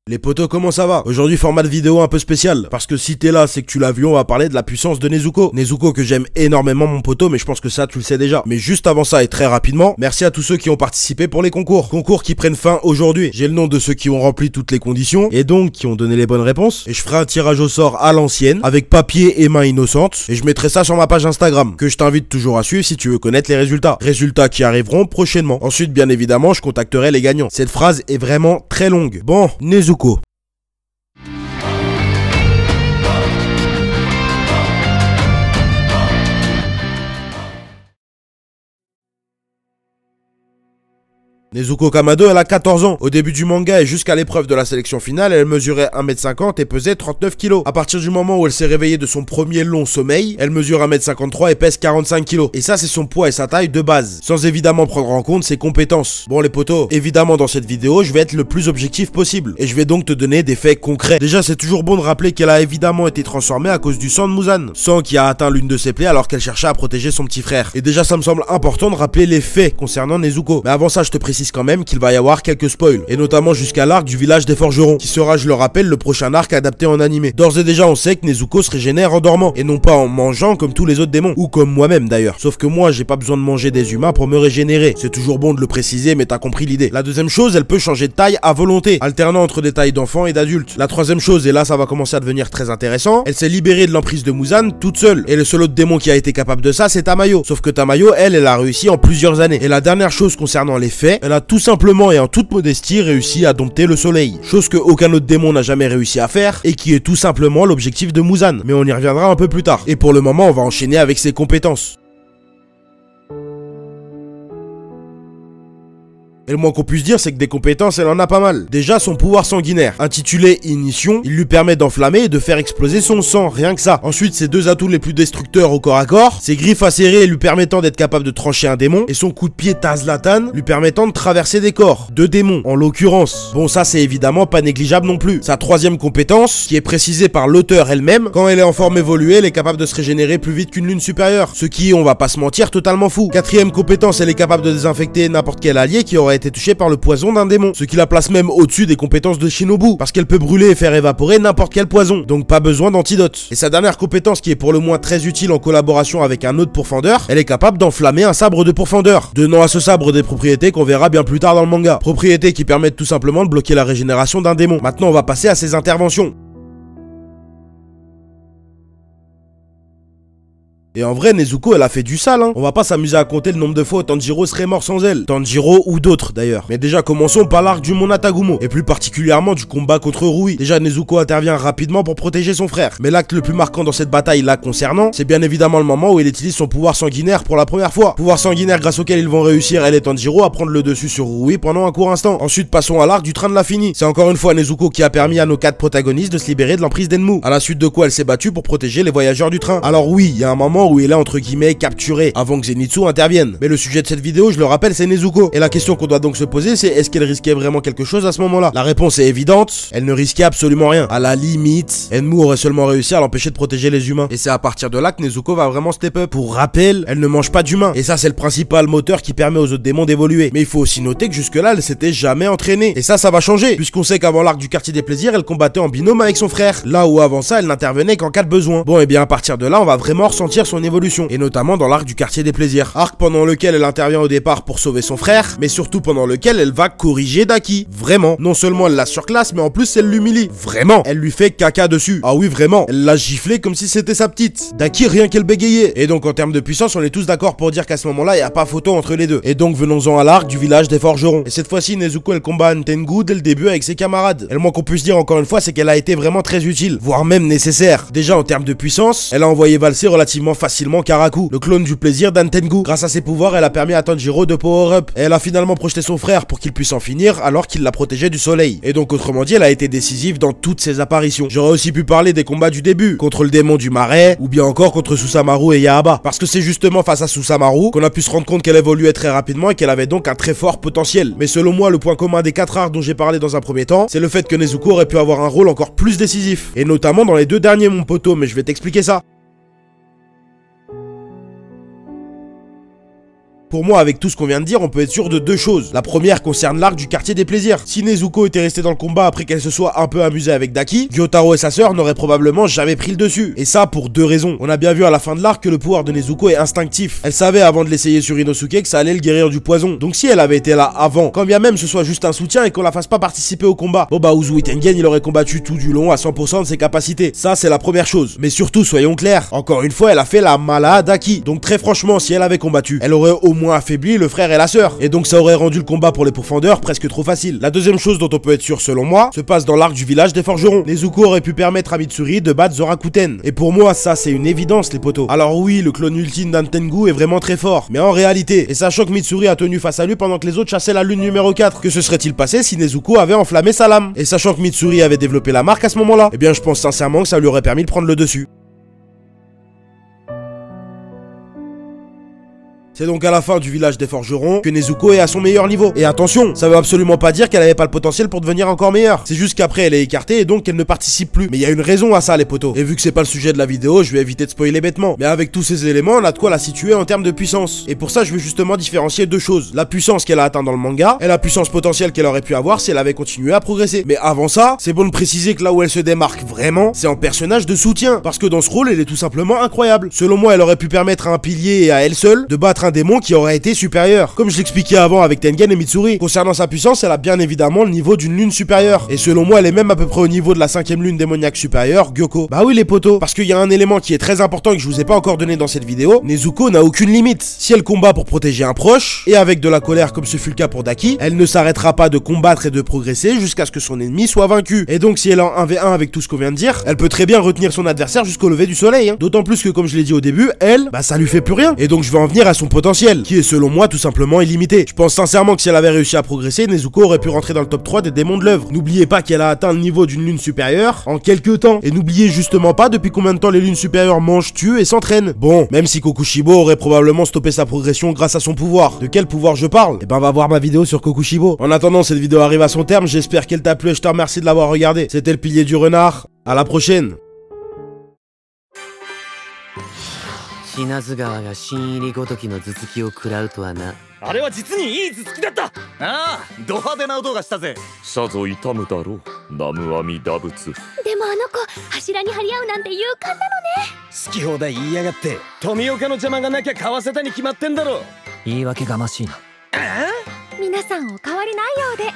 Les potos, comment ça va? Aujourd'hui, format de vidéo un peu spécial. Parce que si t'es là, c'est que tu l'as vu, on va parler de la puissance de Nezuko. Nezuko que j'aime énormément, mon poteau, mais je pense que ça, tu le sais déjà. Mais juste avant ça, et très rapidement, merci à tous ceux qui ont participé pour les concours. Concours qui prennent fin aujourd'hui. J'ai le nom de ceux qui ont rempli toutes les conditions, et donc qui ont donné les bonnes réponses. Et je ferai un tirage au sort à l'ancienne, avec papier et main innocente. Et je mettrai ça sur ma page Instagram, que je t'invite toujours à suivre si tu veux connaître les résultats. Résultats qui arriveront prochainement. Ensuite, bien évidemment, je contacterai les gagnants. Cette phrase est vraiment très longue. Bon, Nezuko. Nezuko Kamado, elle a 14 ans. Au début du manga et jusqu'à l'épreuve de la sélection finale, elle mesurait 1m50 et pesait 39 kg. À partir du moment où elle s'est réveillée de son premier long sommeil, elle mesure 1m53 et pèse 45 kg. Et ça, c'est son poids et sa taille de base. Sans évidemment prendre en compte ses compétences. Bon les potos, évidemment dans cette vidéo, je vais être le plus objectif possible. Et je vais donc te donner des faits concrets. Déjà, c'est toujours bon de rappeler qu'elle a évidemment été transformée à cause du sang de Muzan. Sang qui a atteint l'une de ses plaies alors qu'elle cherchait à protéger son petit frère. Et déjà, ça me semble important de rappeler les faits concernant Nezuko. Mais avant ça, je te précise quand même qu'il va y avoir quelques spoils, et notamment jusqu'à l'arc du village des forgerons, qui sera, je le rappelle, le prochain arc adapté en animé. D'ores et déjà, on sait que Nezuko se régénère en dormant, et non pas en mangeant comme tous les autres démons, ou comme moi-même d'ailleurs. Sauf que moi, j'ai pas besoin de manger des humains pour me régénérer. C'est toujours bon de le préciser, mais t'as compris l'idée. La deuxième chose, elle peut changer de taille à volonté, alternant entre des tailles d'enfants et d'adultes. La troisième chose, et là ça va commencer à devenir très intéressant, elle s'est libérée de l'emprise de Muzan toute seule, et le seul autre démon qui a été capable de ça, c'est Tamayo. Sauf que Tamayo, elle a réussi en plusieurs années. Et la dernière chose concernant les faits, elle a tout simplement et en toute modestie réussi à dompter le soleil. Chose que aucun autre démon n'a jamais réussi à faire, et qui est tout simplement l'objectif de Muzan. Mais on y reviendra un peu plus tard. Et pour le moment, on va enchaîner avec ses compétences. Et le moins qu'on puisse dire, c'est que des compétences, elle en a pas mal. Déjà, son pouvoir sanguinaire, intitulé Ignition, il lui permet d'enflammer et de faire exploser son sang, rien que ça. Ensuite, ses deux atouts les plus destructeurs au corps à corps, ses griffes acérées lui permettant d'être capable de trancher un démon, et son coup de pied Tazlatan lui permettant de traverser des corps, deux démons en l'occurrence. Bon, ça c'est évidemment pas négligeable non plus. Sa troisième compétence, qui est précisée par l'auteur elle-même, quand elle est en forme évoluée, elle est capable de se régénérer plus vite qu'une lune supérieure, ce qui est, on va pas se mentir, totalement fou. Quatrième compétence, elle est capable de désinfecter n'importe quel allié qui aurait été touché par le poison d'un démon, ce qui la place même au-dessus des compétences de Shinobu, parce qu'elle peut brûler et faire évaporer n'importe quel poison, donc pas besoin d'antidote. Et sa dernière compétence, qui est pour le moins très utile en collaboration avec un autre pourfendeur, elle est capable d'enflammer un sabre de pourfendeur, donnant à ce sabre des propriétés qu'on verra bien plus tard dans le manga, propriétés qui permettent tout simplement de bloquer la régénération d'un démon. Maintenant, on va passer à ses interventions. Et en vrai, Nezuko, elle a fait du sale, hein. On va pas s'amuser à compter le nombre de fois où Tanjiro serait mort sans elle. Tanjiro ou d'autres, d'ailleurs. Mais déjà, commençons par l'arc du Mont Natagumo, et plus particulièrement du combat contre Rui. Déjà, Nezuko intervient rapidement pour protéger son frère. Mais l'acte le plus marquant dans cette bataille-là concernant, c'est bien évidemment le moment où il utilise son pouvoir sanguinaire pour la première fois. Pouvoir sanguinaire grâce auquel ils vont réussir, elle et Tanjiro, à prendre le dessus sur Rui pendant un court instant. Ensuite, passons à l'arc du train de l'infini. C'est encore une fois Nezuko qui a permis à nos 4 protagonistes de se libérer de l'emprise d'Enmu. À la suite de quoi elle s'est battue pour protéger les voyageurs du train. Alors oui, il y a un moment où il est entre guillemets capturé avant que Zenitsu intervienne. Mais le sujet de cette vidéo, je le rappelle, c'est Nezuko. Et la question qu'on doit donc se poser, c'est est-ce qu'elle risquait vraiment quelque chose à ce moment-là? La réponse est évidente, elle ne risquait absolument rien. À la limite, Enmu aurait seulement réussi à l'empêcher de protéger les humains. Et c'est à partir de là que Nezuko va vraiment step up. Pour rappel, elle ne mange pas d'humains. Et ça, c'est le principal moteur qui permet aux autres démons d'évoluer. Mais il faut aussi noter que jusque-là, elle s'était jamais entraînée. Et ça va changer, puisqu'on sait qu'avant l'arc du quartier des plaisirs, elle combattait en binôme avec son frère. Là où avant ça, elle n'intervenait qu'en cas de besoin. Bon, et bien à partir de là, on va vraiment ressentir son évolution. Et notamment dans l'arc du quartier des plaisirs. Arc pendant lequel elle intervient au départ pour sauver son frère, mais surtout pendant lequel elle va corriger Daki. Vraiment. Non seulement elle la surclasse, mais en plus elle l'humilie. Vraiment. Elle lui fait caca dessus. Ah oui, vraiment. Elle l'a giflé comme si c'était sa petite. Daki, rien qu'elle bégayait. Et donc en termes de puissance, on est tous d'accord pour dire qu'à ce moment-là, il n'y a pas photo entre les deux. Et donc venons-en à l'arc du village des forgerons. Et cette fois-ci, Nezuko, elle combat Tengu dès le début avec ses camarades. Et le moins qu'on puisse dire encore une fois, c'est qu'elle a été vraiment très utile, voire même nécessaire. Déjà en termes de puissance, elle a envoyé valser relativement facilement Karaku, le clone du plaisir d'Antengu. Grâce à ses pouvoirs, elle a permis à Tanjiro de power up. Et elle a finalement projeté son frère pour qu'il puisse en finir alors qu'il l'a protégé du soleil. Et donc autrement dit, elle a été décisive dans toutes ses apparitions. J'aurais aussi pu parler des combats du début, contre le démon du marais, ou bien encore contre Susamaru et Yaaba. Parce que c'est justement face à Susamaru qu'on a pu se rendre compte qu'elle évoluait très rapidement et qu'elle avait donc un très fort potentiel. Mais selon moi, le point commun des 4 arcs dont j'ai parlé dans un premier temps, c'est le fait que Nezuko aurait pu avoir un rôle encore plus décisif. Et notamment dans les 2 derniers, mon poteau, mais je vais t'expliquer ça. Pour moi, avec tout ce qu'on vient de dire, on peut être sûr de deux choses. La première concerne l'arc du quartier des plaisirs. Si Nezuko était restée dans le combat après qu'elle se soit un peu amusée avec Daki, Gyotaro et sa sœur n'auraient probablement jamais pris le dessus. Et ça pour deux raisons. On a bien vu à la fin de l'arc que le pouvoir de Nezuko est instinctif. Elle savait avant de l'essayer sur Inosuke que ça allait le guérir du poison. Donc si elle avait été là avant, quand bien même ce soit juste un soutien et qu'on la fasse pas participer au combat, bon bah Uzui Tengen il aurait combattu tout du long à 100% de ses capacités. Ça c'est la première chose. Mais surtout soyons clairs, encore une fois elle a fait la mala à Daki. Donc très franchement si elle avait combattu, elle aurait au moins affaibli le frère et la sœur. Et donc ça aurait rendu le combat pour les pourfendeurs presque trop facile. La deuxième chose dont on peut être sûr selon moi, se passe dans l'arc du village des forgerons. Nezuko aurait pu permettre à Mitsuri de battre Zorakuten. Et pour moi ça c'est une évidence les potos. Alors oui le clone ultime d'Antengu est vraiment très fort, mais en réalité, et sachant que Mitsuri a tenu face à lui pendant que les autres chassaient la lune numéro 4, que se serait-il passé si Nezuko avait enflammé sa lame? Et sachant que Mitsuri avait développé la marque à ce moment-là, eh bien je pense sincèrement que ça lui aurait permis de prendre le dessus. C'est donc à la fin du village des forgerons que Nezuko est à son meilleur niveau. Et attention, ça veut absolument pas dire qu'elle avait pas le potentiel pour devenir encore meilleure. C'est juste qu'après elle est écartée et donc qu'elle ne participe plus. Mais il y a une raison à ça les potos. Et vu que c'est pas le sujet de la vidéo, je vais éviter de spoiler bêtement. Mais avec tous ces éléments, on a de quoi la situer en termes de puissance. Et pour ça, je veux justement différencier deux choses. La puissance qu'elle a atteint dans le manga et la puissance potentielle qu'elle aurait pu avoir si elle avait continué à progresser. Mais avant ça, c'est bon de préciser que là où elle se démarque vraiment, c'est en personnage de soutien. Parce que dans ce rôle, elle est tout simplement incroyable. Selon moi, elle aurait pu permettre à un pilier et à elle seule de battre un démon qui aurait été supérieur. Comme je l'expliquais avant avec Tengen et Mitsuri. Concernant sa puissance, elle a bien évidemment le niveau d'une lune supérieure. Et selon moi, elle est même à peu près au niveau de la 5ème lune démoniaque supérieure, Gyoko. Bah oui les potos, parce qu'il y a un élément qui est très important et que je vous ai pas encore donné dans cette vidéo. Nezuko n'a aucune limite. Si elle combat pour protéger un proche, et avec de la colère comme ce fut le cas pour Daki, elle ne s'arrêtera pas de combattre et de progresser jusqu'à ce que son ennemi soit vaincu. Et donc si elle est en 1v1 avec tout ce qu'on vient de dire, elle peut très bien retenir son adversaire jusqu'au lever du soleil. D'autant plus que comme je l'ai dit au début, elle, bah ça lui fait plus rien. Et donc je vais en venir à son potentiel, qui est selon moi tout simplement illimité. Je pense sincèrement que si elle avait réussi à progresser, Nezuko aurait pu rentrer dans le top 3 des démons de l'œuvre. N'oubliez pas qu'elle a atteint le niveau d'une lune supérieure en quelques temps. Et n'oubliez justement pas depuis combien de temps les lunes supérieures mangent, tuent et s'entraînent. Bon, même si Kokushibo aurait probablement stoppé sa progression grâce à son pouvoir. De quel pouvoir je parle? Eh ben on va voir ma vidéo sur Kokushibo. En attendant, cette vidéo arrive à son terme, j'espère qu'elle t'a plu et je te remercie de l'avoir regardé. C'était le pilier du renard, à la prochaine. 死なず川が新入りごときの頭突きを食らうとはな。あれは実にいい頭突きだった。ああ、ド派手な音がしたぜ。さぞ痛むだろう、南無阿弥陀仏。でもあの子柱に張り合うなんて勇敢なのね。好き放題言いやがって富岡の邪魔がなきゃ買わせたに決まってんだろ。言い訳がましいな。皆さんお変わりないようで。